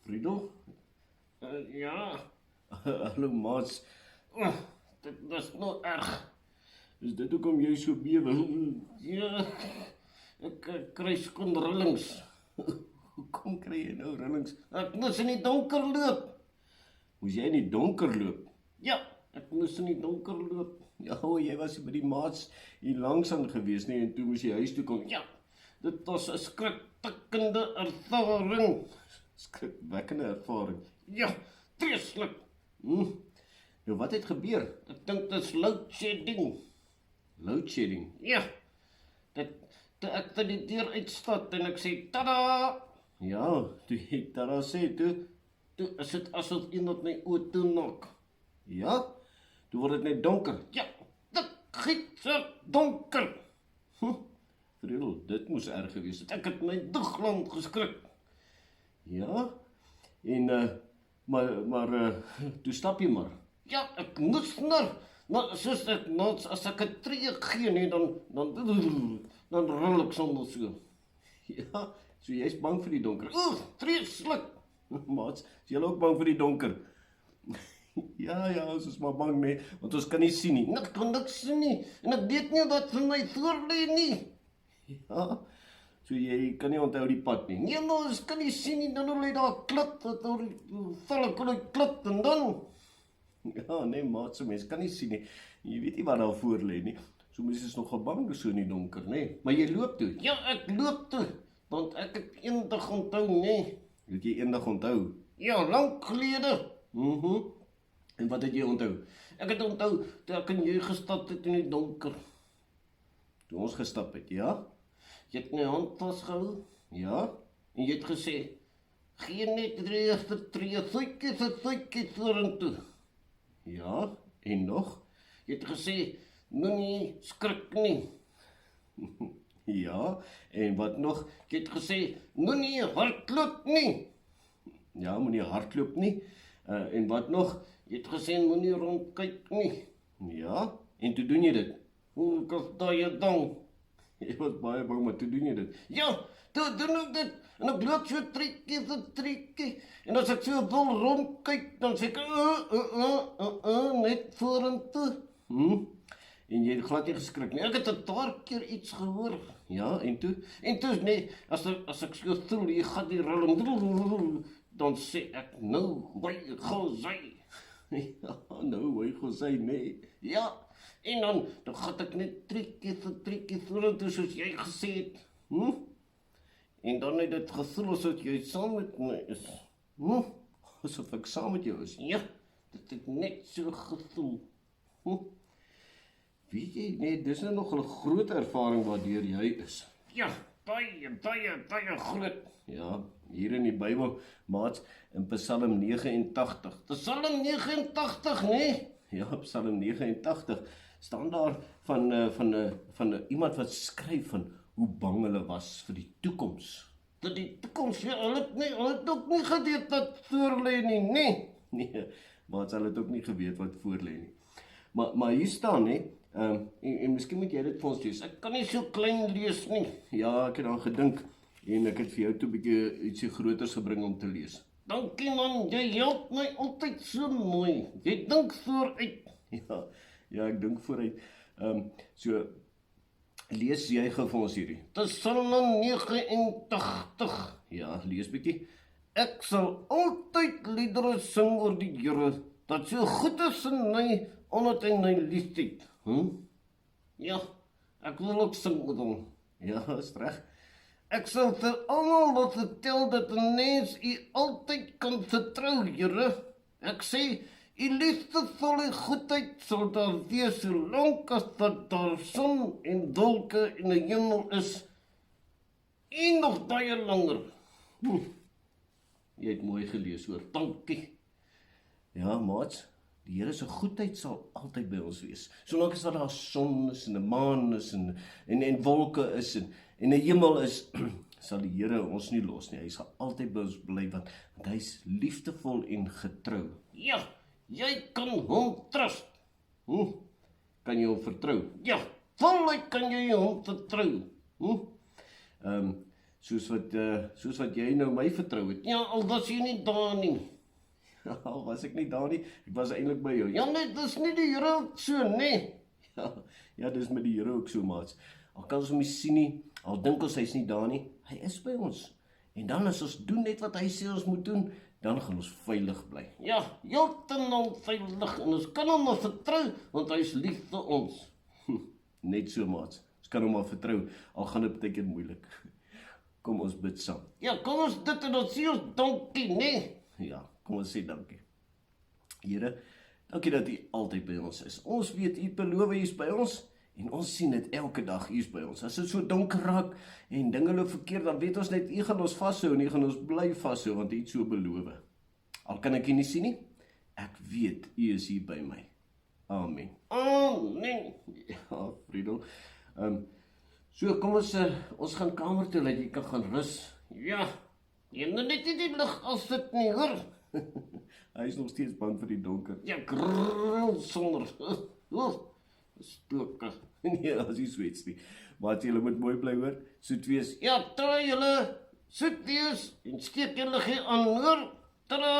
Friedel? Ja, Hallo maats, dit is nou erg. is dit hoekom jy so bewe? Ja, ek kry skoonrillings. Hoekom kry jy nou rillings? Ek moes in die donker loop. Moes jy in die donker loop? Ja, ek moes in die donker loop. Ja, jy was by die maats hier langs aan gewees nie, en toe moes jy huis toe kom. Ja, dit was 'n skrikwekkende ervaring. Skrikwekkende ervaring. Ja, vreeslik. Nou wat het gebeur? Ek dink dit is load shedding. Load shedding. Ja, toe ek by die deur uitstap en ek sê, tada! Ja, toe jy daar sê, toe. Toe is dit asof iemand my oë toemaak. Ja, toe word dit net donker. Ja, dit giet donker. Friedel, dit moes erg gewees het. Ek het my dugland geskrik. Ja, en maar toe stap jy maar. Ja, ek moes maar soos ek as ek 'n tree gee nie, dan rol ek sommer so. Ja, so jy's bang vir die donker. Vreeslik. Maats, is jy ook bang vir die donker? Ja, ons is maar bang nee, want ons kan nie sien nie. Ek kan niks sien nie, en ek weet nie wat vir my voorlê nie. Ja, so jy kan nie onthou die pad nie. Nee, maar ons kan nie sien nie, dan lê daar klip, val ek uit klip, en dan... Ja, nee maat, so mens kan nie sien nie. Jy weet nie wat daar voor lê nie. So mens is nogal bang so in die donker, nee. Maar jy loop toe. Ja, ek loop toe, want ek het eendag onthou, nee. Het jy eendag onthou? Ja, lank gelede. En wat het jy onthou? Ek het onthou, toe ek in jy gestap het in die donker. Toe ons gestap het, ja? Jy het my hand vasgehou, Ja? en jy het gesê, gee net tree vir tree, suikie vorentoe. Ja? En nog? Jy het gesê, moenie skrik nie. Ja? En wat nog? Jy het gesê, moenie hardloop nie. Ja, moenie hardloop nie. En wat nog? Jy het gesê, moenie rondkyk nie. Ja? En toe doen jy dit? Hoe ek as daai dong. Jy was baie bang, maar toe doen jy dit. Ja, toe doen ek dit. En ek loop so trekkie. En as ek so wil rondkyk, dan sê ek, net vorentoe. En jy het glad nie geskrik nie. Ek het 'n paar keer iets gehoor. Ja, en toe? En toe nee, as ek so voel, jy gaan die rolling, dan sê ek, nou, wy gaan sy. Ja, nou, hy gaan sê nee. Ja, en dan gaan ek net trekkie vorentoe, soos jy gesê het. En dan het dit gevoel asof jy saam met my is. Asof ek saam met jou is. Ja, dit het net so gevoel. Weet jy, nee, dis nou nog 'n groot ervaring waardeur jy is. Ja, baie groot. Ja, hier in die Bybel, maats, in Psalm 89. Psalm 89, nee? Ja, Psalm 89 staan daar van iemand wat skryf van hoe bang hulle was vir die toekoms. Dat die toekoms, ja, hulle het ook nie geweet wat voorlê nie, nee? Nee, maats, hulle het ook nie geweet wat voor lê nie. Maar hier staan, hè, en miskien moet jy dit vir ons lees. Ek kan nie so klein lees nie. Ja, ek het dan gedink, en ek het vir jou toe 'n bietjie ietsie groters gebring om te lees. Dankie man, jy help my altyd so mooi. Jy dink vooruit. Ja, ek dink vooruit. So, lees jy gou vir ons hierdie. Psalm 89. Ja, lees bietjie. Ek sal altyd liedere sing oor die Here, dat so goed is in my, omdat hy my liefhet. Ja, ek wil ook sing oor hom. Ja, is reg. Ek sal vir almal wat vertel dat 'n mens u altyd kan vertrou, Here. Ek sê, u liefdevolle goedheid sal daar wees solank as dat daar son en wolke in die hemel is. En nog baie langer. Jy het mooi gelees hoor. Dankie. Ja, maats, die Here se goedheid sal altyd by ons wees. Solank as daar son is en 'n maan is en wolke is en 'n hemel is, sal die Here ons nie los nie. Hy sal altyd by ons bly want hy's liefdevol en getrou. Ja, jy kan hom trust. Kan jy hom vertrou? Ja, voluit kan jy hom vertrou. soos wat jy nou my vertrou het. Ja, al was jy nie daar nie. Al was ek nie daar nie, ek was eintlik by jou. Ja, nee, dis nie die Here ook so, nee. Ja, dis met die Here ook so, maats. Al kan ons hom nie sien nie, al dink ons hy's nie daar nie, hy is by ons. En dan as ons doen net wat hy sê ons moet doen, dan gaan ons veilig bly. Ja, heeltemal veilig en ons kan hom maar vertrou, want hy is lief vir ons. Net so, maats. Ons kan hom maar vertrou, al gaan dit baie keer moeilik. Kom ons bid saam. Ja, kom ons dit en ons sê ons dankie, nee. Ja, kom ons sê dankie. Here, dankie dat U altyd by ons is. Ons weet U beloof U is by ons en ons sien dit elke dag U is by ons. As dit so donker raak en dinge loop verkeerd, dan weet ons net U gaan ons vashou en U gaan ons bly vashou want U het so beloof. Al kan ek U nie sien nie, ek weet U is hier by my. Amen. Amen. Ja, Friedel. So kom ons gaan kamer toe dat jy kan gaan rus. Ja, jy moet net nie die lig afsit nie, hoor. Hy is nog steeds bang vir die donker. Ja, grrrr, sonder. Stokke. Nee, as jy swets nie. Maar julle moet mooi bly hoor. Soet wees. Ja, try julle soet wees en steek julle gee aan, hoor. Tada!